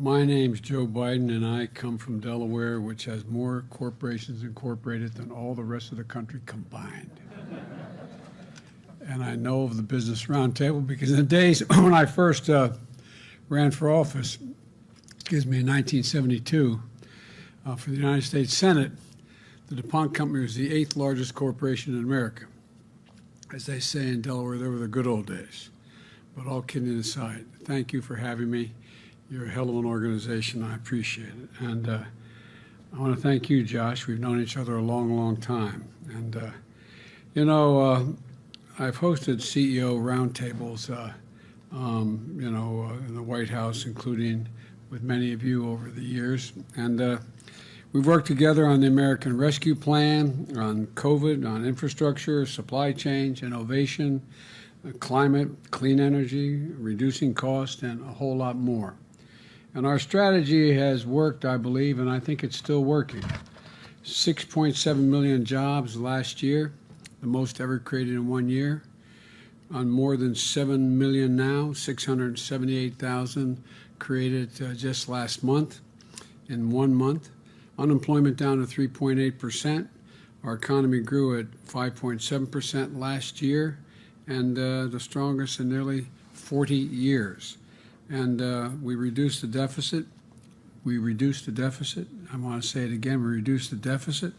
My name's Joe Biden, and I come from Delaware, which has more corporations incorporated than all the rest of the country combined. And I know of the Business Roundtable because in the days when I first ran for office, in 1972, for the United States Senate, the DuPont Company was the 8th largest corporation in America. As they say in Delaware, they were the good old days. But all kidding aside, thank you for having me. You're a hell of an organization. I appreciate it. And I want to thank you, Josh. We've known each other a long, long time. And, I've hosted CEO roundtables, in the White House, including with many of you over the years. And we've worked together on the American Rescue Plan, on COVID, on infrastructure, supply chain, innovation, climate, clean energy, reducing cost, and a whole lot more. And our strategy has worked, I believe, and I think it's still working. 6.7 million jobs last year, the most ever created in 1 year. On more than 7 million now, 678,000 created just last month, in 1 month. Unemployment down to 3.8%. Our economy grew at 5.7% last year, and the strongest in nearly 40 years. And we reduced the deficit. I want to say it again. We reduced the deficit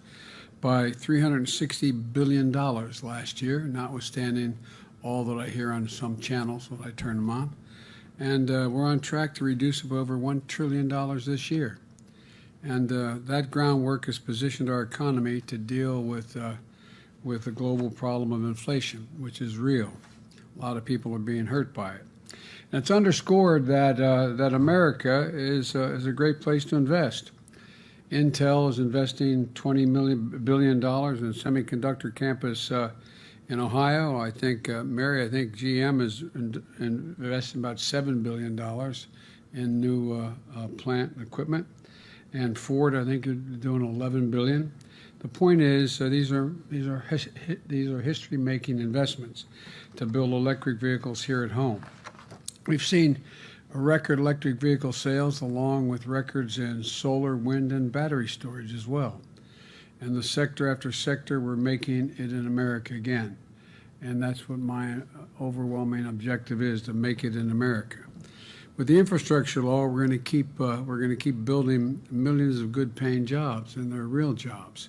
by $360 billion last year, notwithstanding all that I hear on some channels when I turn them on. And we're on track to reduce it by over $1 trillion this year. And that groundwork has positioned our economy to deal with the global problem of inflation, which is real. A lot of people are being hurt by it. And it's underscored that America is a great place to invest. Intel is investing $20 billion in semiconductor campus in Ohio. I think, Mary, GM is investing about $7 billion in new plant equipment. And Ford, I think, is doing $11 billion. The point is, these are history-making investments to build electric vehicles here at home. We've seen record electric vehicle sales along with records in solar, wind, and battery storage as well. And the sector after sector, we're making it in America again. And that's what my overwhelming objective is, to make it in America. With the infrastructure law, we're going to keep building millions of good-paying jobs, and they're real jobs.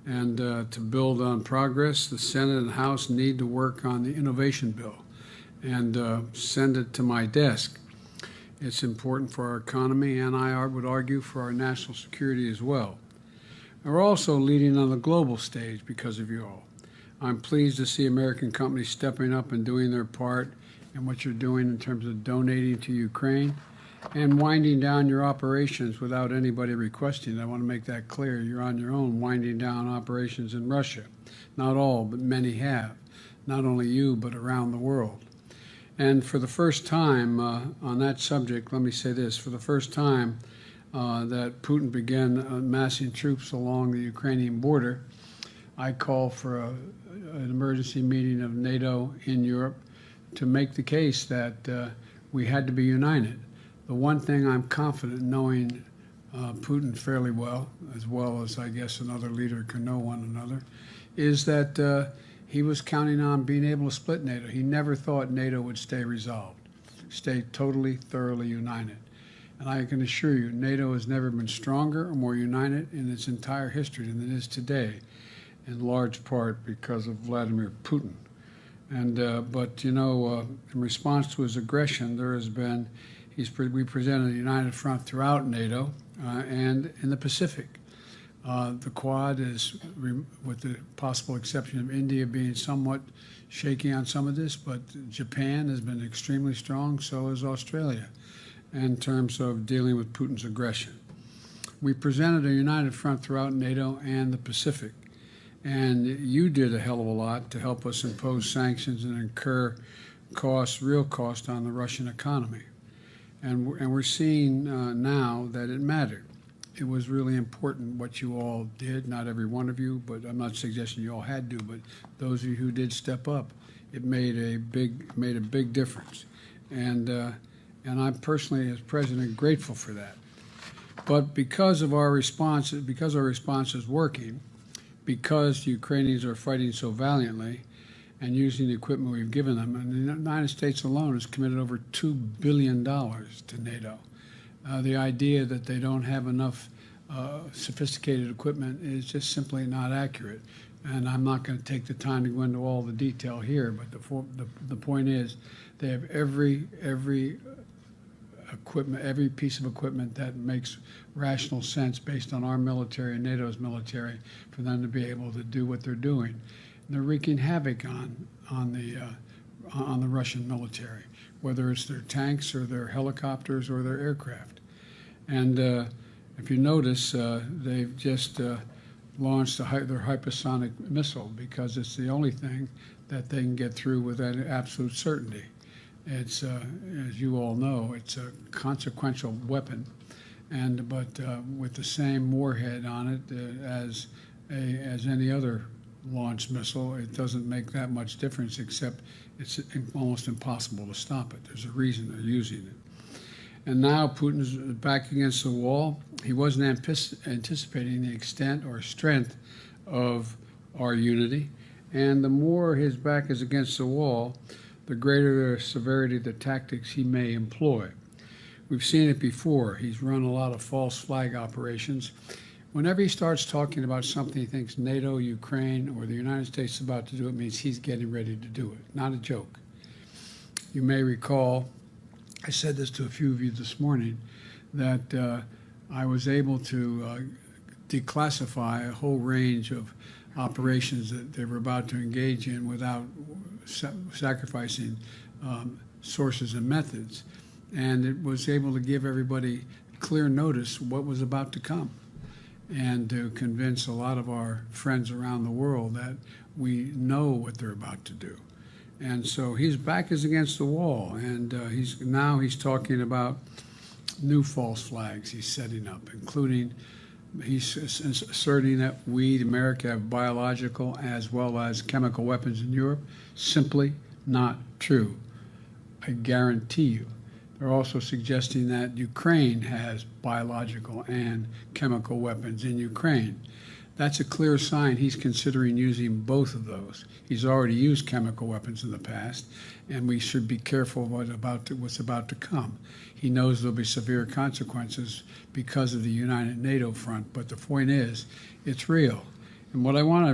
And to build on progress, the Senate and House need to work on the innovation bill and send it to my desk. It's important for our economy, and I would argue for our national security as well. And we're also leading on the global stage because of you all. I'm pleased to see American companies stepping up and doing their part in what you're doing in terms of donating to Ukraine and winding down your operations without anybody requesting. I want to make that clear. You're on your own winding down operations in Russia. Not all, but many have. Not only you, but around the world. And for the first time on that subject, let me say this. For the first time that Putin began massing troops along the Ukrainian border, I called for an emergency meeting of NATO in Europe to make the case that we had to be united. The one thing I'm confident, knowing Putin fairly well as I guess another leader can know one another, is that he was counting on being able to split NATO. He never thought NATO would stay resolved, stay totally, thoroughly united. And I can assure you, NATO has never been stronger or more united in its entire history than it is today, in large part because of Vladimir Putin. And in response to his aggression, there has been, we presented a united front throughout NATO and in the Pacific. The Quad is, with the possible exception of India being somewhat shaky on some of this, but Japan has been extremely strong, so has Australia, in terms of dealing with Putin's aggression. We presented a united front throughout NATO and the Pacific, and you did a hell of a lot to help us impose sanctions and incur real cost on the Russian economy. And we're seeing now that it mattered. It was really important what you all did, not every one of you, but I'm not suggesting you all had to, but those of you who did step up, it made a big difference. And And I'm personally, as president, grateful for that. But because our response is working, because the Ukrainians are fighting so valiantly and using the equipment we've given them, and the United States alone has committed over $2 billion to NATO. The idea that they don't have enough sophisticated equipment is just simply not accurate. And I'm not going to take the time to go into all the detail here, but the point is they have every equipment, every piece of equipment that makes rational sense based on our military and NATO's military for them to be able to do what they're doing. And they're wreaking havoc on the Russian military, whether it's their tanks or their helicopters or their aircraft. And if you notice, they've just launched their hypersonic missile because it's the only thing that they can get through with absolute certainty. It's, as you all know, it's a consequential weapon, but with the same warhead on it as any other launch missile, it doesn't make that much difference, except it's almost impossible to stop it. There's a reason they're using it. And now Putin's back against the wall. He wasn't anticipating the extent or strength of our unity, and the more his back is against the wall, the greater the severity of the tactics he may employ. We've seen it before. He's run a lot of false flag operations. Whenever he starts talking about something he thinks NATO, Ukraine, or the United States is about to do, it means he's getting ready to do it. Not a joke. You may recall, I said this to a few of you this morning, that I was able to declassify a whole range of operations that they were about to engage in without sacrificing sources and methods. And it was able to give everybody clear notice what was about to come, and to convince a lot of our friends around the world that we know what they're about to do. And so his back is against the wall, and he's talking about new false flags he's setting up, including he's asserting that we, America, have biological as well as chemical weapons in Europe. Simply not true. I guarantee you. They're also suggesting that Ukraine has biological and chemical weapons in Ukraine. That's a clear sign he's considering using both of those. He's already used chemical weapons in the past, and we should be careful what's about to come. He knows there'll be severe consequences because of the united NATO front, but the point is, it's real. And what I want to